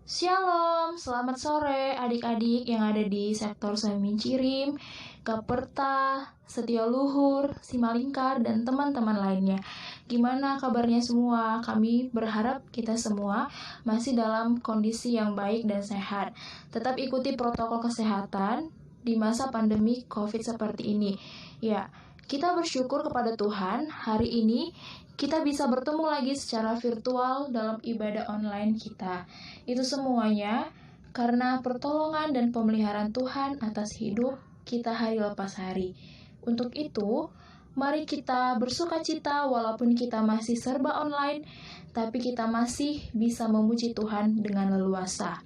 Shalom, selamat sore adik-adik yang ada di sektor Semincirim, Gaperta, Setialuhur, Simalingkar, dan teman-teman lainnya. Gimana kabarnya semua? Kami berharap kita semua masih dalam kondisi yang baik dan sehat. Tetap ikuti protokol kesehatan di masa pandemi COVID seperti ini. Ya, kita bersyukur kepada Tuhan hari ini kita bisa bertemu lagi secara virtual dalam ibadah online kita. Itu semuanya karena pertolongan dan pemeliharaan Tuhan atas hidup kita hari lepas hari. Untuk itu, mari kita bersukacita walaupun kita masih serba online, tapi kita masih bisa memuji Tuhan dengan leluasa.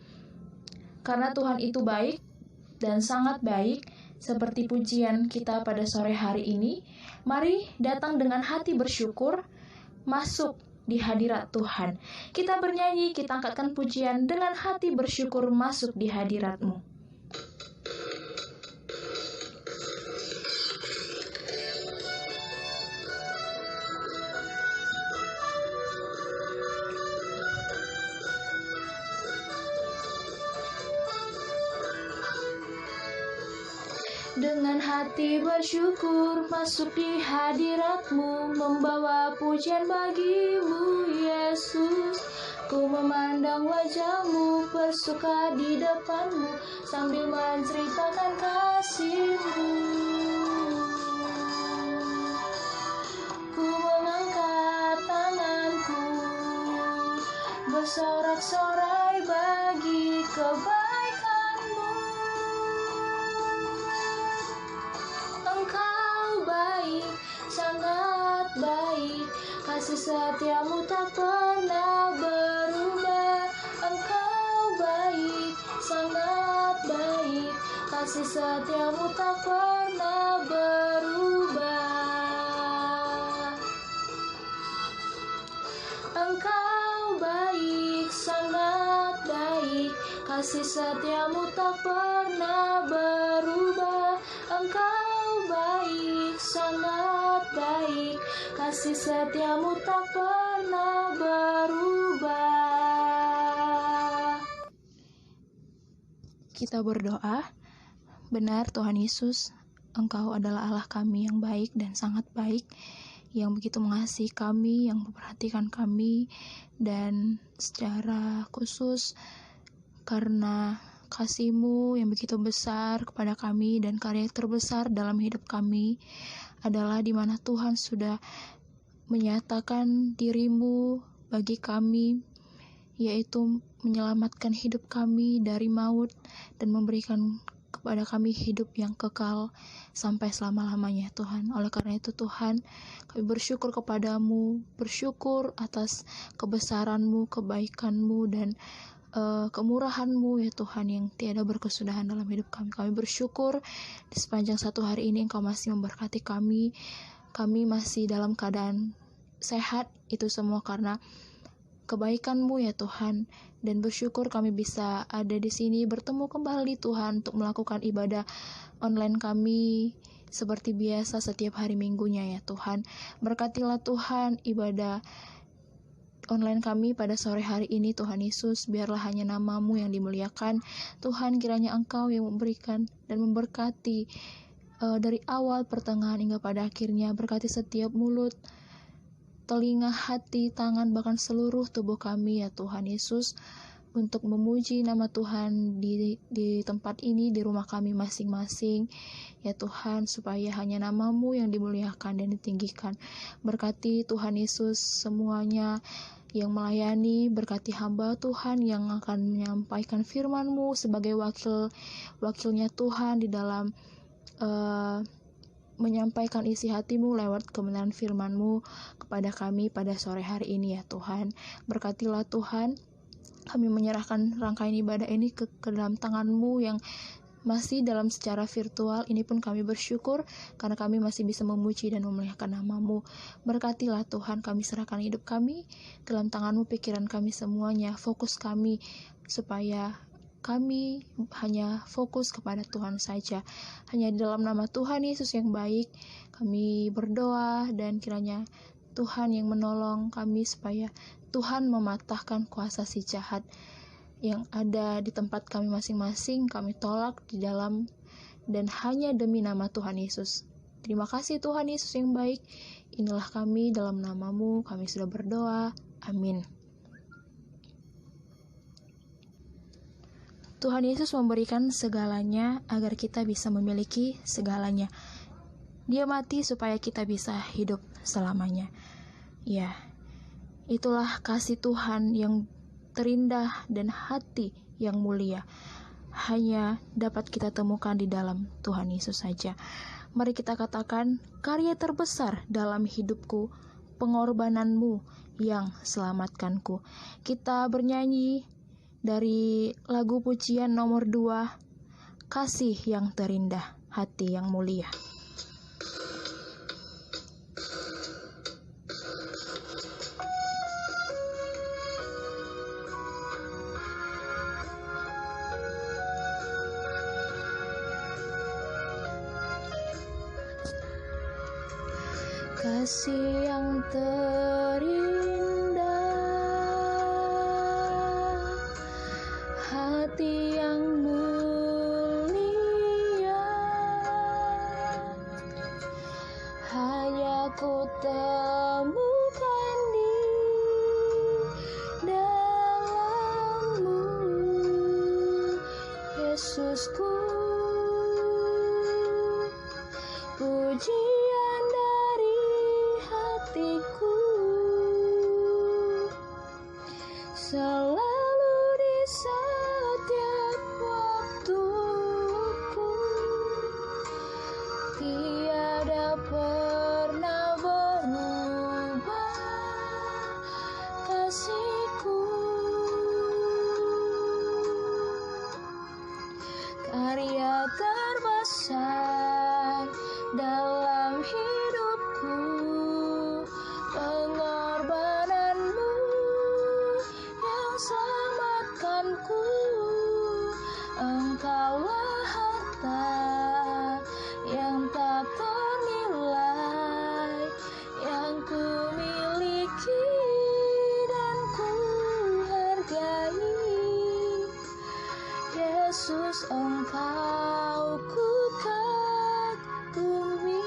Karena Tuhan itu baik dan sangat baik, seperti pujian kita pada sore hari ini, mari datang dengan hati bersyukur, masuk di hadirat Tuhan. Kita bernyanyi, kita angkatkan pujian dengan hati bersyukur masuk di hadirat-Mu. Dengan hati bersyukur masuk di hadirat-Mu, membawa pujian bagi-Mu, Yesus. Ku memandang wajah-Mu, bersuka di depan-Mu, sambil menceritakan kasih-Mu. Ku mengangkat tanganku, bersorak-sorai bagi kebaikan. Sangat baik, kasih setia-Mu tak pernah berubah. Engkau baik, sangat baik, kasih setia-Mu tak pernah berubah. Engkau baik, sangat baik, kasih setia-Mu tak pernah berubah. Engkau baik, sangat baik, kasih setia-Mu tak pernah berubah. Kita berdoa. Benar Tuhan Yesus, Engkau adalah Allah kami yang baik dan sangat baik, yang begitu mengasihi kami, yang memperhatikan kami, dan secara khusus karena kasih-Mu yang begitu besar kepada kami dan karya terbesar dalam hidup kami adalah di mana Tuhan sudah menyatakan diri-Mu bagi kami, yaitu menyelamatkan hidup kami dari maut dan memberikan kepada kami hidup yang kekal sampai selama-lamanya, Tuhan. Oleh karena itu Tuhan, kami bersyukur kepadamu, bersyukur atas kebesaran-Mu, kebaikan-Mu, dan kemurahan-Mu ya Tuhan yang tiada berkesudahan dalam hidup kami. Kami bersyukur di sepanjang satu hari ini Engkau masih memberkati kami. Kami masih dalam keadaan sehat, itu semua karena kebaikan-Mu ya Tuhan. Dan bersyukur kami bisa ada di sini bertemu kembali Tuhan untuk melakukan ibadah online kami seperti biasa setiap hari minggunya ya Tuhan. Berkatilah Tuhan ibadah online kami pada sore hari ini Tuhan Yesus, biarlah hanya nama-Mu yang dimuliakan. Tuhan, kiranya Engkau yang memberikan dan memberkati dari awal, pertengahan, hingga pada akhirnya. Berkati setiap mulut, telinga, hati, tangan, bahkan seluruh tubuh kami ya Tuhan Yesus, untuk memuji nama Tuhan di tempat ini, di rumah kami masing-masing ya Tuhan, supaya hanya nama-Mu yang dimuliakan dan ditinggikan. Berkati Tuhan Yesus semuanya yang melayani, berkati hamba Tuhan yang akan menyampaikan firman-Mu sebagai wakilnya Tuhan di dalam menyampaikan isi hati-Mu lewat kebenaran firman-Mu kepada kami pada sore hari ini ya Tuhan. Berkatilah Tuhan, kami menyerahkan rangkaian ibadah ini ke dalam tangan-Mu yang masih dalam secara virtual. Ini pun kami bersyukur karena kami masih bisa memuji dan memuliakan nama-Mu. Berkatilah Tuhan, kami serahkan hidup kami ke dalam tangan-Mu, pikiran kami semuanya, fokus kami, supaya kami hanya fokus kepada Tuhan saja. Hanya di dalam nama Tuhan Yesus yang baik kami berdoa, dan kiranya Tuhan yang menolong kami supaya Tuhan mematahkan kuasa si jahat yang ada di tempat kami masing-masing kami tolak di dalam dan hanya demi nama Tuhan Yesus. Terima kasih Tuhan Yesus yang baik. Inilah kami dalam nama-Mu, kami sudah berdoa. Amin. Tuhan Yesus memberikan segalanya agar kita bisa memiliki segalanya. Dia mati supaya kita bisa hidup selamanya. Ya, itulah kasih Tuhan yang terindah dan hati yang mulia. Hanya dapat kita temukan di dalam Tuhan Yesus saja. Mari kita katakan, karya terbesar dalam hidupku, pengorbananmu yang selamatkanku. Kita bernyanyi dari lagu pujian nomor 2, Kasih yang terindah, hati yang mulia. Kasih yang terindah, hati yang mulia, hanya ku temukan di dalam-Mu, Yesusku. Pujian dari hatiku selalu di setiap waktuku, tiada pernah berubah kasih-Ku. Karya terbesar dalam hidupku, pengorbananmu yang selamatkanku. Engkaulah harta yang tak ternilai, yang ku miliki dan ku hargai. Yesus, Engkau ku kagumi.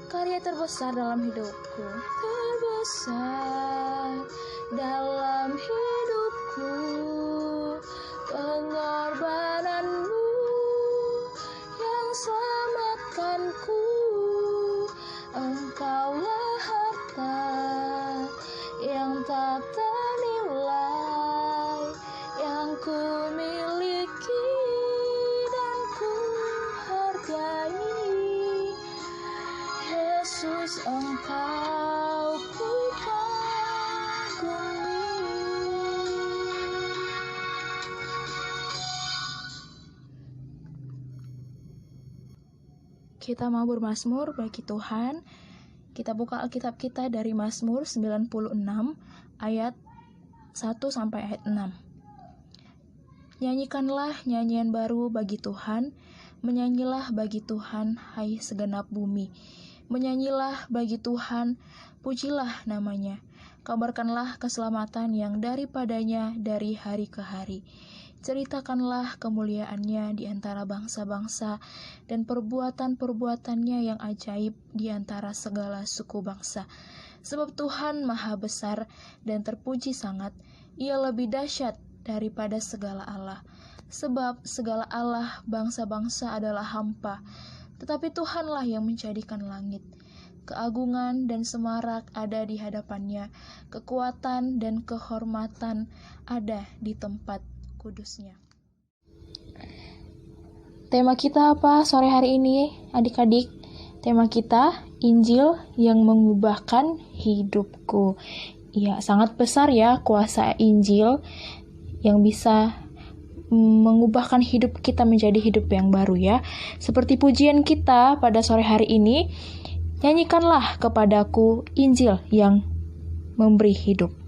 Karya terbesar dalam hidupku, terbesar dalam hidupku, pengorbananmu yang selamatkanku. Engkaulah harta yang tak ternilai, yang ku miliki dan ku hargai. Yesus, Engkau ku kagumi. Kita mau bermazmur bagi Tuhan. Kita buka Alkitab kita dari Mazmur 96 ayat 1 sampai ayat 6. Nyanyikanlah nyanyian baru bagi Tuhan, menyanyilah bagi Tuhan, hai segenap bumi. Menyanyilah bagi Tuhan, pujilah namanya. Kabarkanlah keselamatan yang daripadanya dari hari ke hari. Ceritakanlah kemuliaannya di antara bangsa-bangsa dan perbuatan-perbuatannya yang ajaib di antara segala suku bangsa. Sebab Tuhan maha besar dan terpuji sangat, Ia lebih dahsyat daripada segala Allah. Sebab segala Allah bangsa-bangsa adalah hampa, tetapi Tuhanlah yang menjadikan langit. Keagungan dan semarak ada di hadapannya, kekuatan dan kehormatan ada di tempat kudusnya. Tema kita apa sore hari ini, adik-adik? Tema kita, Injil yang mengubahkan hidupku. Ya, sangat besar ya kuasa Injil yang bisa mengubahkan hidup kita menjadi hidup yang baru ya. Seperti pujian kita pada sore hari ini, nyanyikanlah kepadaku Injil yang memberi hidup.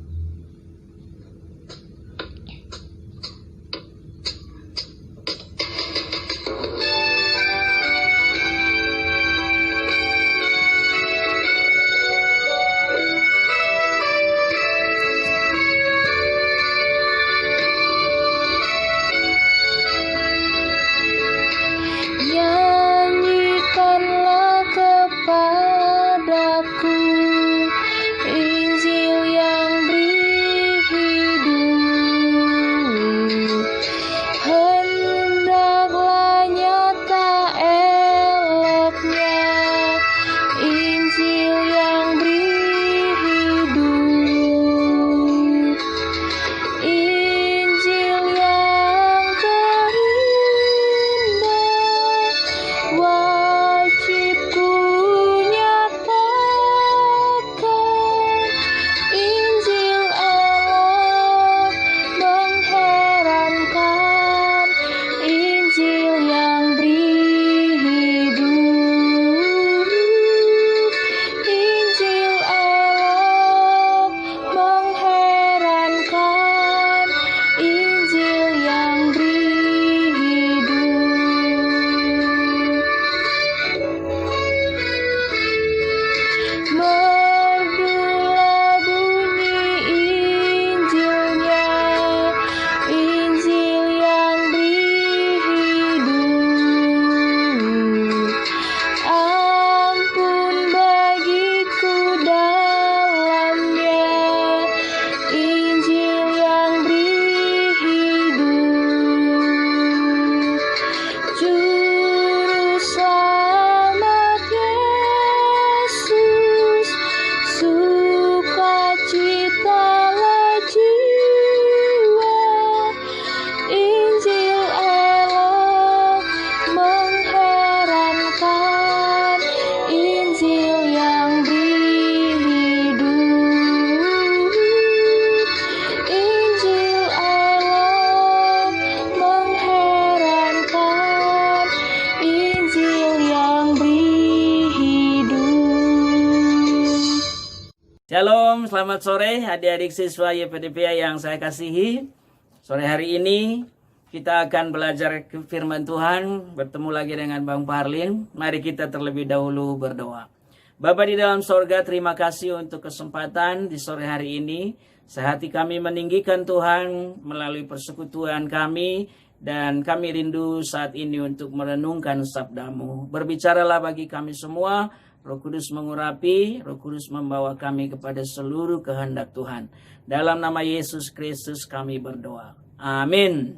Selamat sore adik-adik siswa YPDPA yang saya kasihi. Sore hari ini kita akan belajar firman Tuhan, bertemu lagi dengan Bang Parlin. Mari kita terlebih dahulu berdoa. Bapa di dalam sorga, terima kasih untuk kesempatan di sore hari ini. Sehati kami meninggikan Tuhan melalui persekutuan kami, dan kami rindu saat ini untuk merenungkan sabda-Mu. Berbicaralah bagi kami semua. Roh Kudus mengurapi, Roh Kudus membawa kami kepada seluruh kehendak Tuhan. Dalam nama Yesus Kristus kami berdoa. Amin.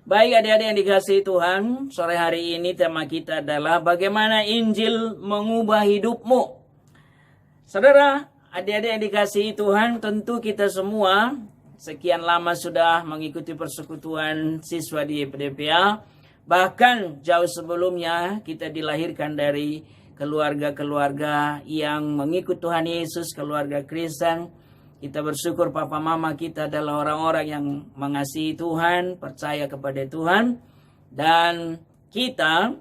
Baik adik-adik yang dikasihi Tuhan, sore hari ini tema kita adalah bagaimana Injil mengubah hidupmu. Saudara, adik-adik yang dikasihi Tuhan, tentu kita semua sekian lama sudah mengikuti persekutuan siswa di YPDPA. Bahkan jauh sebelumnya kita dilahirkan dari keluarga-keluarga yang mengikut Tuhan Yesus, keluarga Kristen. Kita bersyukur papa mama kita adalah orang-orang yang mengasihi Tuhan, percaya kepada Tuhan. Dan kita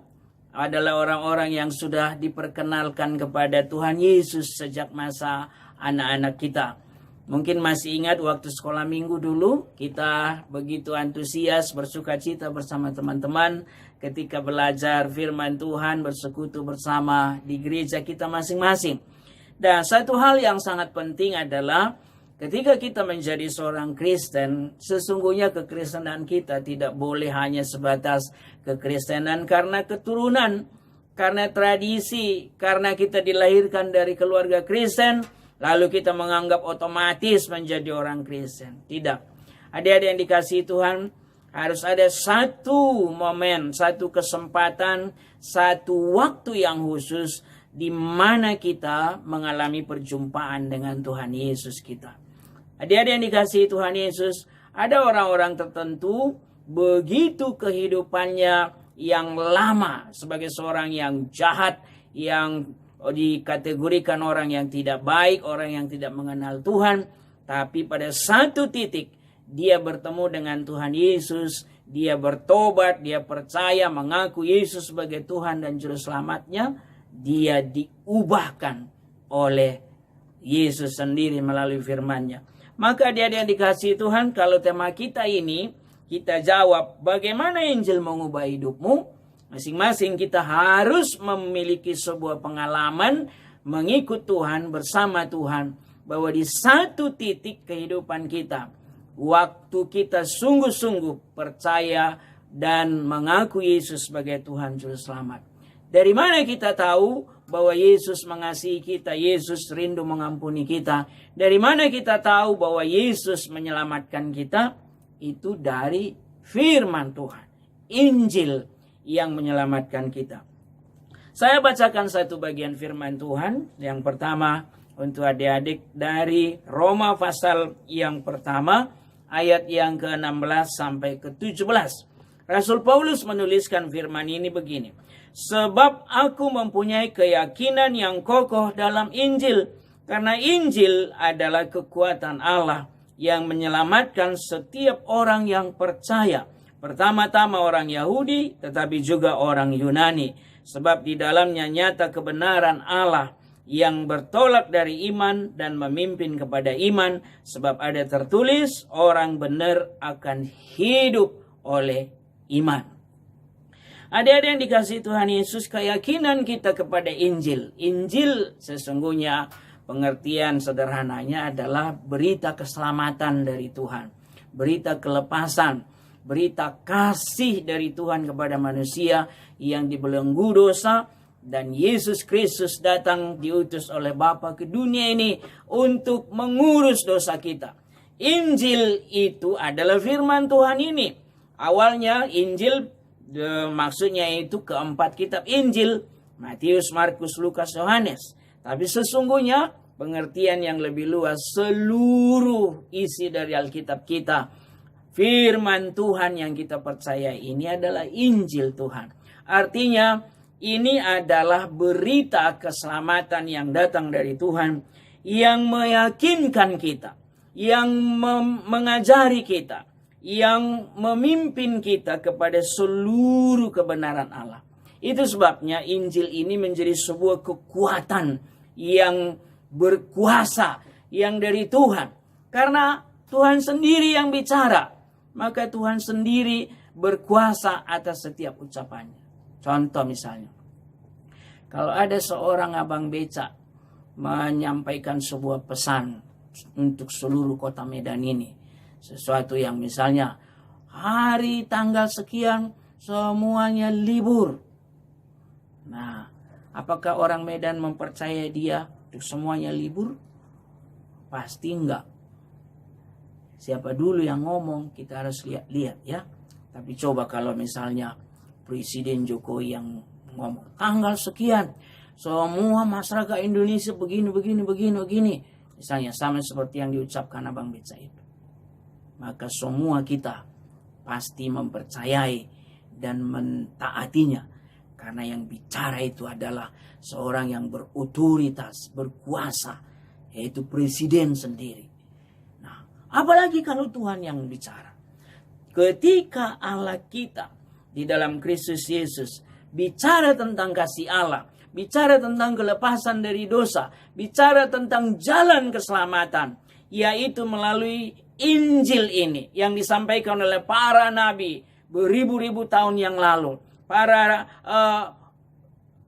adalah orang-orang yang sudah diperkenalkan kepada Tuhan Yesus sejak masa anak-anak kita. Mungkin masih ingat waktu sekolah minggu dulu, kita begitu antusias, bersuka cita bersama teman-teman ketika belajar firman Tuhan, bersekutu bersama di gereja kita masing-masing. Dan satu hal yang sangat penting adalah ketika kita menjadi seorang Kristen, sesungguhnya kekristenan kita tidak boleh hanya sebatas kekristenan karena keturunan, karena tradisi, karena kita dilahirkan dari keluarga Kristen, lalu kita menganggap otomatis menjadi orang Kristen. Tidak. Adik-adik yang dikasihi Tuhan, harus ada satu momen, satu kesempatan, satu waktu yang khusus di mana kita mengalami perjumpaan dengan Tuhan Yesus kita. Adik-adik yang dikasihi Tuhan Yesus, ada orang-orang tertentu begitu kehidupannya yang lama sebagai seorang yang jahat, yang dikategorikan orang yang tidak baik, orang yang tidak mengenal Tuhan. Tapi pada satu titik dia bertemu dengan Tuhan Yesus, dia bertobat, dia percaya, mengaku Yesus sebagai Tuhan dan Juru Selamatnya, dia diubahkan oleh Yesus sendiri melalui firman-Nya. Maka dia yang dikasihi Tuhan, kalau tema kita ini, kita jawab bagaimana Injil mengubah hidupmu. Masing-masing kita harus memiliki sebuah pengalaman mengikut Tuhan, bersama Tuhan. Bahwa di satu titik kehidupan kita, waktu kita sungguh-sungguh percaya dan mengaku Yesus sebagai Tuhan Juru Selamat. Dari mana kita tahu bahwa Yesus mengasihi kita, Yesus rindu mengampuni kita? Dari mana kita tahu bahwa Yesus menyelamatkan kita? Itu dari firman Tuhan, Injil yang menyelamatkan kita. Saya bacakan satu bagian firman Tuhan. Yang pertama untuk adik-adik dari Roma pasal yang pertama, ayat yang ke-16 sampai ke-17. Rasul Paulus menuliskan firman ini begini. Sebab aku mempunyai keyakinan yang kokoh dalam Injil, karena Injil adalah kekuatan Allah yang menyelamatkan setiap orang yang percaya. Pertama-tama orang Yahudi, tetapi juga orang Yunani. Sebab di dalamnya nyata kebenaran Allah yang bertolak dari iman dan memimpin kepada iman. Sebab ada tertulis, orang benar akan hidup oleh iman. Adik-adik yang dikasihi Tuhan Yesus, keyakinan kita kepada Injil. Injil sesungguhnya pengertian sederhananya adalah berita keselamatan dari Tuhan. Berita kelepasan. Berita kasih dari Tuhan kepada manusia yang dibelenggu dosa. Dan Yesus Kristus datang diutus oleh Bapa ke dunia ini untuk mengurus dosa kita. Injil itu adalah firman Tuhan ini. Awalnya Injil maksudnya itu keempat kitab Injil. Matius, Markus, Lukas, Yohanes. Tapi sesungguhnya pengertian yang lebih luas, seluruh isi dari Alkitab kita, firman Tuhan yang kita percaya ini adalah Injil Tuhan. Artinya ini adalah berita keselamatan yang datang dari Tuhan, yang meyakinkan kita, yang mengajari kita, yang memimpin kita kepada seluruh kebenaran Allah. Itu sebabnya Injil ini menjadi sebuah kekuatan yang berkuasa, yang dari Tuhan. Karena Tuhan sendiri yang bicara, maka Tuhan sendiri berkuasa atas setiap ucapannya. Contoh misalnya, kalau ada seorang abang beca menyampaikan sebuah pesan untuk seluruh kota Medan ini, sesuatu yang misalnya hari tanggal sekian semuanya libur. Nah, apakah orang Medan mempercayai dia untuk semuanya libur? Pasti enggak. Siapa dulu yang ngomong, kita harus lihat ya. Tapi coba kalau misalnya Presiden Jokowi yang ngomong tanggal sekian semua masyarakat Indonesia begini. Misalnya sama seperti yang diucapkan Abang Beca itu. Maka semua kita pasti mempercayai dan mentaatinya. Karena yang bicara itu adalah seorang yang berotoritas, berkuasa, yaitu Presiden sendiri. Nah, apalagi kalau Tuhan yang bicara. Ketika Allah kita di dalam Kristus Yesus bicara tentang kasih Allah, bicara tentang kelepasan dari dosa, bicara tentang jalan keselamatan, yaitu melalui Injil ini yang disampaikan oleh para nabi beribu-ribu tahun yang lalu. Para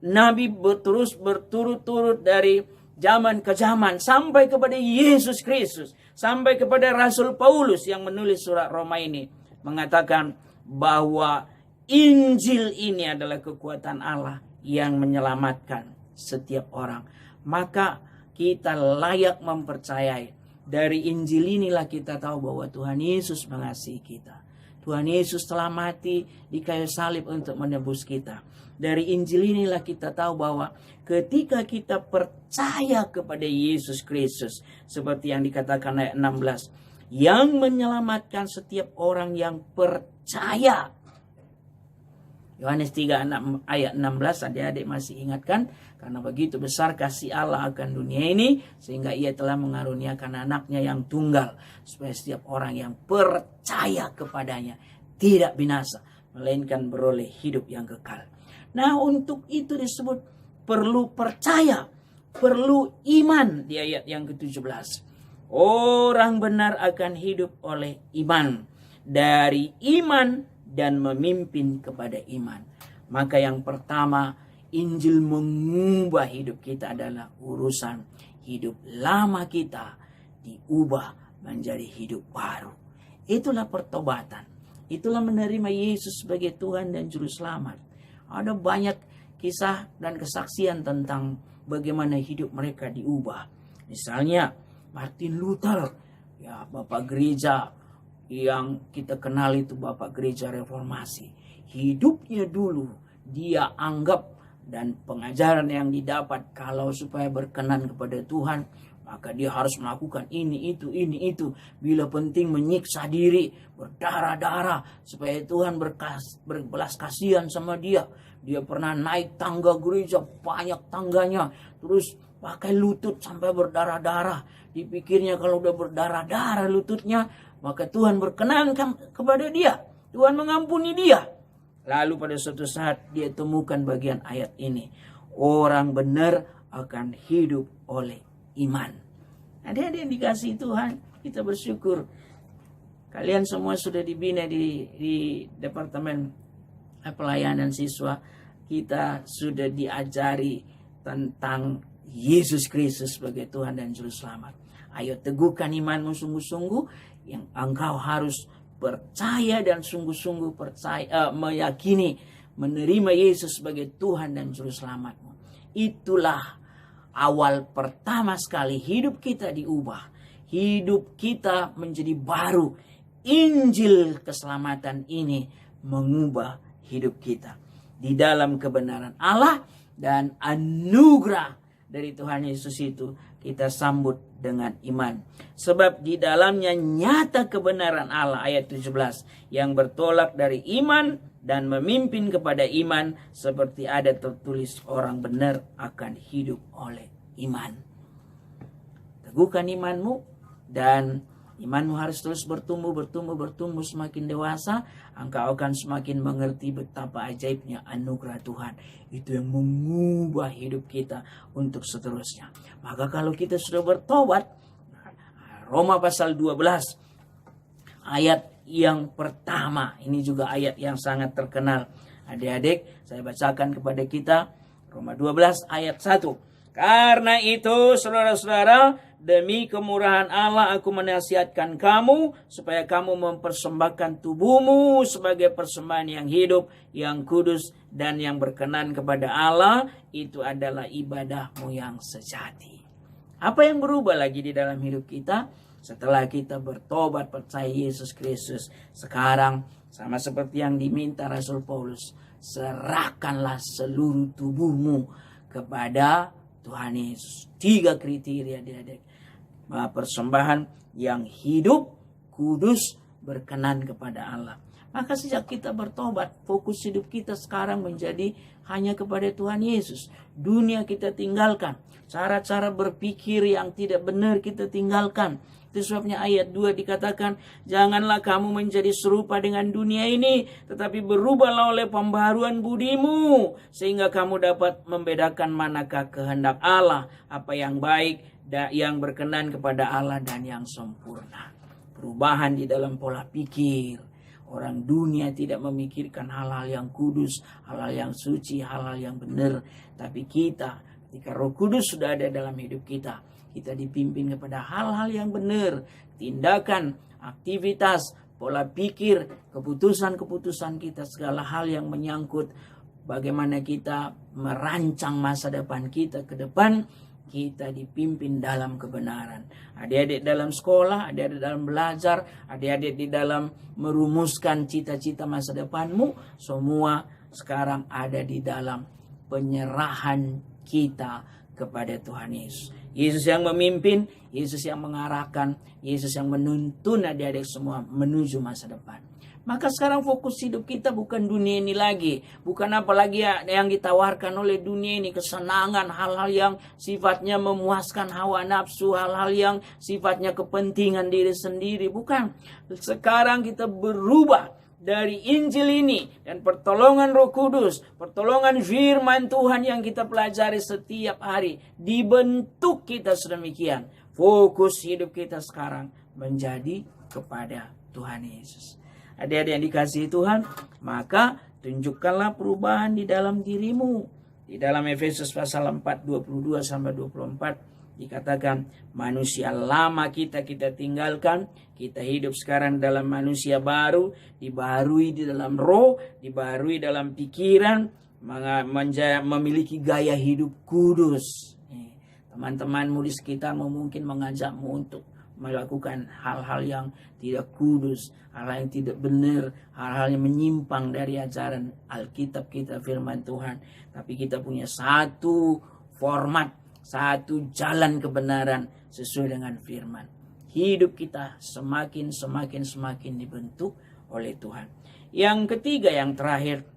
nabi terus berturut-turut dari zaman ke zaman sampai kepada Yesus Kristus, sampai kepada Rasul Paulus yang menulis surat Roma ini, mengatakan bahwa Injil ini adalah kekuatan Allah yang menyelamatkan setiap orang. Maka kita layak mempercayai. Dari Injil inilah kita tahu bahwa Tuhan Yesus mengasihi kita. Tuhan Yesus telah mati di kayu salib untuk menebus kita. Dari Injil inilah kita tahu bahwa ketika kita percaya kepada Yesus Kristus, seperti yang dikatakan ayat 16, yang menyelamatkan setiap orang yang percaya. Yohanes 3 ayat 16, adik-adik masih ingatkan? Karena begitu besar kasih Allah akan dunia ini, sehingga ia telah mengaruniakan anaknya yang tunggal, supaya setiap orang yang percaya kepadanya tidak binasa, melainkan beroleh hidup yang kekal. Nah, untuk itu disebut perlu percaya, perlu iman di ayat yang ke-17. Orang benar akan hidup oleh iman, dari iman dan memimpin kepada iman. Maka yang pertama, Injil mengubah hidup kita adalah urusan hidup lama kita diubah menjadi hidup baru. Itulah pertobatan. Itulah menerima Yesus sebagai Tuhan dan Juru Selamat. Ada banyak kisah dan kesaksian tentang bagaimana hidup mereka diubah. Misalnya Martin Luther, ya Bapak Gereja yang kita kenal itu Bapak Gereja Reformasi. Hidupnya dulu dia anggap dan pengajaran yang didapat kalau supaya berkenan kepada Tuhan, maka dia harus melakukan ini itu. Bila penting menyiksa diri, berdarah-darah supaya Tuhan berbelas kasihan sama dia. Dia pernah naik tangga gereja, banyak tangganya, terus pakai lutut sampai berdarah-darah. Dipikirnya kalau udah berdarah-darah lututnya, maka Tuhan berkenan kepada dia. Tuhan mengampuni dia. Lalu pada suatu saat dia temukan bagian ayat ini. Orang benar akan hidup oleh iman. Adik-adik yang dikasihi Tuhan, kita bersyukur. Kalian semua sudah dibina di Departemen Pelayanan Siswa. Kita sudah diajari tentang Yesus Kristus sebagai Tuhan dan Juru Selamat. Ayo teguhkan imanmu sungguh-sungguh, yang engkau harus percaya dan sungguh-sungguh meyakini menerima Yesus sebagai Tuhan dan Juru Selamatmu. Itulah awal pertama sekali hidup kita diubah. Hidup kita menjadi baru. Injil keselamatan ini mengubah hidup kita. Di dalam kebenaran Allah dan anugerah dari Tuhan Yesus itu kita sambut dengan iman. Sebab di dalamnya nyata kebenaran Allah, ayat 17, yang bertolak dari iman dan memimpin kepada iman, seperti ada tertulis orang benar akan hidup oleh iman. Teguhkan imanmu, dan imanmu harus terus bertumbuh, semakin dewasa, engkau akan semakin mengerti betapa ajaibnya anugerah Tuhan. Itu yang mengubah hidup kita untuk seterusnya. Maka kalau kita sudah bertobat, Roma pasal 12 ayat yang pertama. Ini juga ayat yang sangat terkenal. Adik-adik, saya bacakan kepada kita Roma 12 ayat 1. Karena itu, saudara-saudara, demi kemurahan Allah aku menasihatkan kamu supaya kamu mempersembahkan tubuhmu sebagai persembahan yang hidup, yang kudus, dan yang berkenan kepada Allah. Itu adalah ibadahmu yang sejati. Apa yang berubah lagi di dalam hidup kita? Setelah kita bertobat percaya Yesus Kristus, sekarang sama seperti yang diminta Rasul Paulus, serahkanlah seluruh tubuhmu kepada Tuhan Yesus. 3 kriteria adik-adik. Persembahan yang hidup, kudus, berkenan kepada Allah. Maka sejak kita bertobat, fokus hidup kita sekarang menjadi hanya kepada Tuhan Yesus. Dunia kita tinggalkan. Cara-cara berpikir yang tidak benar kita tinggalkan. Itu sebabnya ayat 2 dikatakan, janganlah kamu menjadi serupa dengan dunia ini, tetapi berubahlah oleh pembaharuan budimu, sehingga kamu dapat membedakan manakah kehendak Allah, apa yang baik, yang berkenan kepada Allah, dan yang sempurna. Perubahan di dalam pola pikir. Orang dunia tidak memikirkan hal-hal yang kudus, hal-hal yang suci, hal-hal yang benar. Tapi kita, ketika Roh Kudus sudah ada dalam hidup kita, kita dipimpin kepada hal-hal yang benar, tindakan, aktivitas, pola pikir, keputusan-keputusan kita, segala hal yang menyangkut bagaimana kita merancang masa depan kita ke depan, kita dipimpin dalam kebenaran. Adik-adik dalam sekolah, adik-adik dalam belajar, adik-adik di dalam merumuskan cita-cita masa depanmu, semua sekarang ada di dalam penyerahan kita kepada Tuhan Yesus. Yesus yang memimpin, Yesus yang mengarahkan, Yesus yang menuntun adik-adik semua menuju masa depan. Maka sekarang fokus hidup kita bukan dunia ini lagi. Bukan apalagi yang ditawarkan oleh dunia ini. Kesenangan, hal-hal yang sifatnya memuaskan hawa nafsu. Hal-hal yang sifatnya kepentingan diri sendiri. Bukan. Sekarang kita berubah dari Injil ini dan pertolongan Roh Kudus, pertolongan firman Tuhan yang kita pelajari setiap hari. Dibentuk kita sedemikian. Fokus hidup kita sekarang menjadi kepada Tuhan Yesus. Adik-adik yang dikasihi Tuhan, maka tunjukkanlah perubahan di dalam dirimu. Di dalam Efesus pasal 4, 22 sampai 24 dikatakan, manusia lama kita tinggalkan, kita hidup sekarang dalam manusia baru, dibaharui di dalam roh, dibaharui dalam pikiran, memiliki gaya hidup kudus. Teman-temanmu di sekitarmu mungkin mengajakmu untuk melakukan hal-hal yang tidak kudus, hal-hal yang tidak benar, hal-hal yang menyimpang dari ajaran Alkitab kita, firman Tuhan. Tapi kita punya satu format, satu jalan kebenaran sesuai dengan firman. Hidup kita semakin dibentuk oleh Tuhan. Yang ketiga, yang terakhir,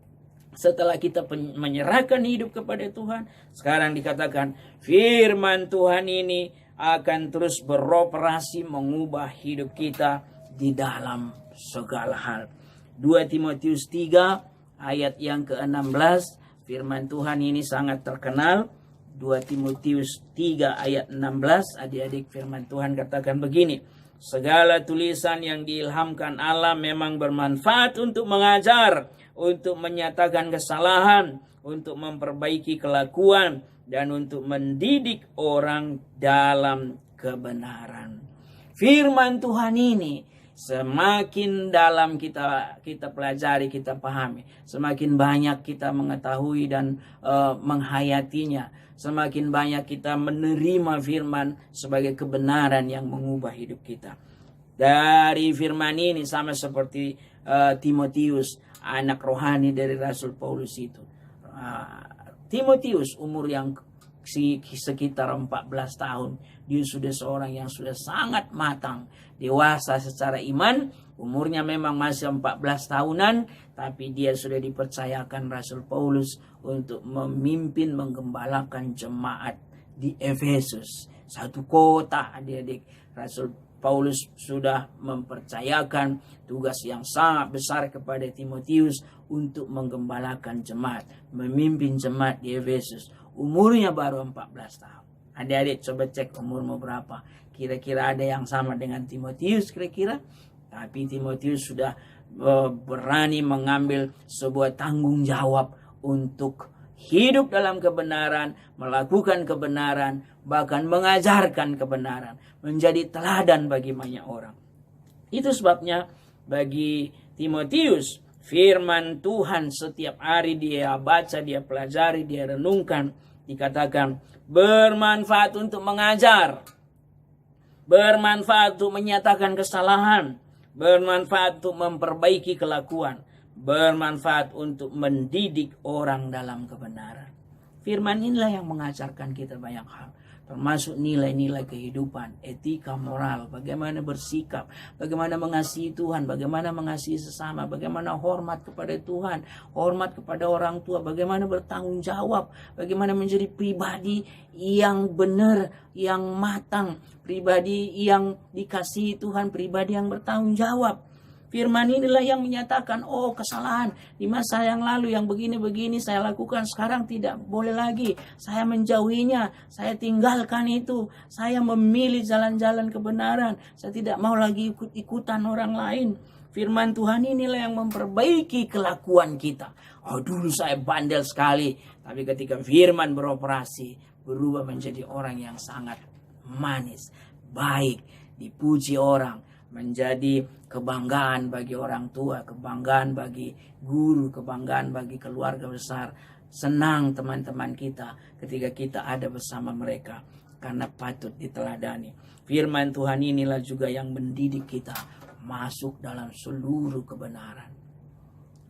setelah kita menyerahkan hidup kepada Tuhan, sekarang dikatakan firman Tuhan ini akan terus beroperasi mengubah hidup kita di dalam segala hal. 2 Timotius 3 ayat yang ke-16, firman Tuhan ini sangat terkenal. 2 Timotius 3 ayat 16, adik-adik, firman Tuhan katakan begini, segala tulisan yang diilhamkan Allah memang bermanfaat untuk mengajar, untuk menyatakan kesalahan, untuk memperbaiki kelakuan, dan untuk mendidik orang dalam kebenaran. Firman Tuhan ini semakin dalam kita pelajari, kita pahami, semakin banyak kita mengetahui dan menghayatinya, semakin banyak kita menerima firman sebagai kebenaran yang mengubah hidup kita. Dari firman ini sama seperti Timotius, anak rohani dari Rasul Paulus itu. Timotius umur yang sekitar 14 tahun. Dia sudah seorang yang sudah sangat matang, dewasa secara iman. Umurnya memang masih 14 tahunan, tapi dia sudah dipercayakan Rasul Paulus untuk memimpin, menggembalakan jemaat di Efesus. Satu kota, adik-adik. Rasul Paulus sudah mempercayakan tugas yang sangat besar kepada Timotius untuk menggembalakan jemaat, memimpin jemaat di Efesus. Umurnya baru 14 tahun. Adik-adik coba cek umurmu berapa. Kira-kira ada yang sama dengan Timotius kira-kira? Tapi Timotius sudah berani mengambil sebuah tanggung jawab untuk hidup dalam kebenaran, melakukan kebenaran, bahkan mengajarkan kebenaran, menjadi teladan bagi banyak orang. Itu sebabnya bagi Timotius, firman Tuhan setiap hari dia baca, dia pelajari, dia renungkan, dikatakan bermanfaat untuk mengajar, bermanfaat untuk menyatakan kesalahan, bermanfaat untuk memperbaiki kelakuan, bermanfaat untuk mendidik orang dalam kebenaran. Firman inilah yang mengajarkan kita banyak hal, termasuk nilai-nilai kehidupan, etika moral, bagaimana bersikap, bagaimana mengasihi Tuhan, bagaimana mengasihi sesama, bagaimana hormat kepada Tuhan, hormat kepada orang tua, bagaimana bertanggung jawab, bagaimana menjadi pribadi yang benar, yang matang, pribadi yang dikasihi Tuhan, pribadi yang bertanggung jawab. Firman inilah yang menyatakan, oh kesalahan di masa yang lalu yang begini-begini saya lakukan, sekarang tidak boleh lagi. Saya menjauhinya, saya tinggalkan itu. Saya memilih jalan-jalan kebenaran. Saya tidak mau lagi ikut-ikutan orang lain. Firman Tuhan inilah yang memperbaiki kelakuan kita. Oh dulu saya bandel sekali. Tapi ketika firman beroperasi, berubah menjadi orang yang sangat manis, baik, dipuji orang, menjadi kebanggaan bagi orang tua, kebanggaan bagi guru, kebanggaan bagi keluarga besar. Senang teman-teman kita ketika kita ada bersama mereka, karena patut diteladani. Firman Tuhan inilah juga yang mendidik kita masuk dalam seluruh kebenaran.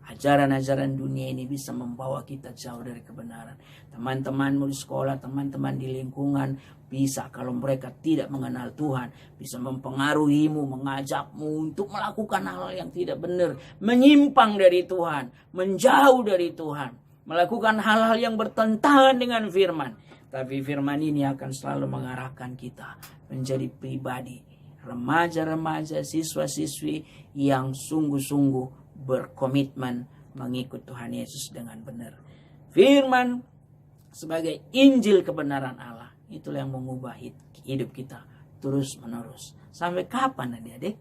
Ajaran-ajaran dunia ini bisa membawa kita jauh dari kebenaran. Teman-temanmu di sekolah, teman-teman di lingkungan bisa, kalau mereka tidak mengenal Tuhan, bisa mempengaruhimu, mengajakmu untuk melakukan hal yang tidak benar, menyimpang dari Tuhan, menjauh dari Tuhan, melakukan hal-hal yang bertentangan dengan firman. Tapi firman ini akan selalu mengarahkan kita menjadi pribadi, remaja-remaja, siswa-siswi yang sungguh-sungguh berkomitmen mengikut Tuhan Yesus dengan benar. Firman sebagai Injil kebenaran Allah, itulah yang mengubah hidup kita terus menerus. Sampai kapan adik-adik?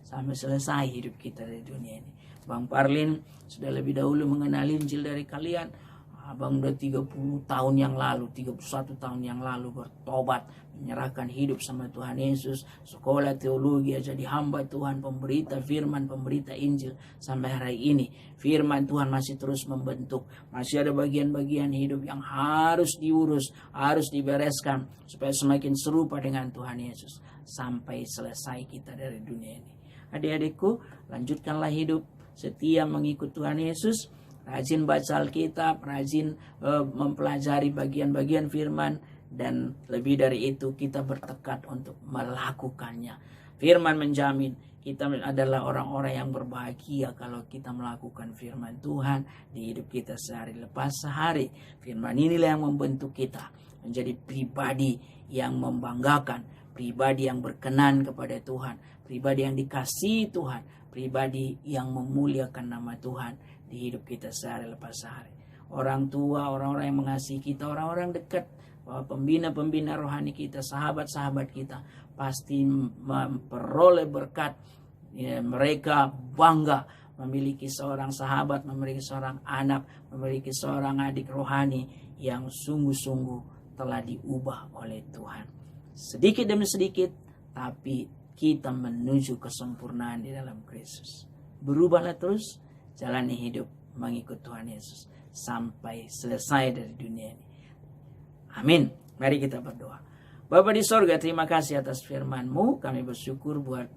Sampai selesai hidup kita di dunia ini. Bang Parlin sudah lebih dahulu mengenal Injil dari kalian. Abang udah 30 tahun yang lalu, 31 tahun yang lalu bertobat, menyerahkan hidup sama Tuhan Yesus, sekolah teologi, jadi hamba Tuhan, pemberita firman, pemberita Injil. Sampai hari ini firman Tuhan masih terus membentuk. Masih ada bagian-bagian hidup yang harus diurus, harus dibereskan supaya semakin serupa dengan Tuhan Yesus sampai selesai kita dari dunia ini. Adik-adikku, lanjutkanlah hidup setia mengikut Tuhan Yesus. Rajin baca Alkitab, rajin mempelajari bagian-bagian firman, dan lebih dari itu kita bertekad untuk melakukannya. Firman menjamin kita adalah orang-orang yang berbahagia kalau kita melakukan firman Tuhan di hidup kita sehari lepas sehari. Firman inilah yang membentuk kita menjadi pribadi yang membanggakan, pribadi yang berkenan kepada Tuhan, pribadi yang dikasihi Tuhan, pribadi yang memuliakan nama Tuhan di hidup kita sehari lepas sehari. Orang tua, orang-orang yang mengasihi kita, orang-orang dekat, pembina-pembina rohani kita, sahabat-sahabat kita, pasti memperoleh berkat. Ya, mereka bangga memiliki seorang sahabat, memiliki seorang anak, memiliki seorang adik rohani yang sungguh-sungguh telah diubah oleh Tuhan. Sedikit demi sedikit, tapi kita menuju kesempurnaan di dalam Kristus. Berubahlah terus, jalani hidup mengikut Tuhan Yesus sampai selesai dari dunia ini. Amin. Mari kita berdoa. Bapa di sorga, terima kasih atas firman-Mu. Kami bersyukur buat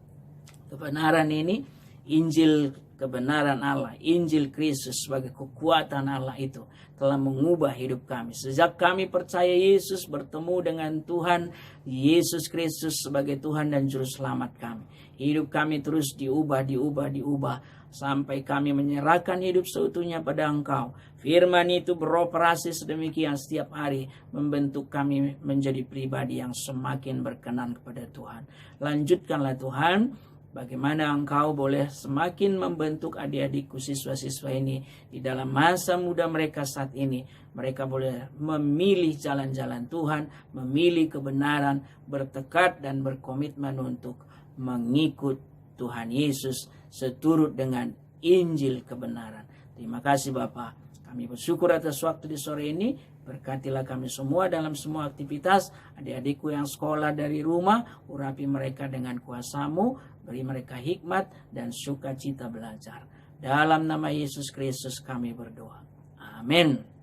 kebenaran ini, Injil kebenaran Allah, Injil Kristus sebagai kekuatan Allah itu telah mengubah hidup kami. Sejak kami percaya Yesus, bertemu dengan Tuhan Yesus Kristus sebagai Tuhan dan Juru Selamat kami, hidup kami terus diubah sampai kami menyerahkan hidup seutuhnya pada Engkau. Firman itu beroperasi sedemikian setiap hari, membentuk kami menjadi pribadi yang semakin berkenan kepada Tuhan. Lanjutkanlah Tuhan bagaimana Engkau boleh semakin membentuk adik-adikku siswa-siswa ini di dalam masa muda mereka saat ini. Mereka boleh memilih jalan-jalan Tuhan, memilih kebenaran, bertekad dan berkomitmen untuk mengikut Tuhan Yesus seturut dengan Injil kebenaran. Terima kasih Bapa. Kami bersyukur atas waktu di sore ini. Berkatilah kami semua dalam semua aktivitas. Adik-adikku yang sekolah dari rumah, urapi mereka dengan kuasa-Mu, beri mereka hikmat dan sukacita belajar. Dalam nama Yesus Kristus kami berdoa. Amin.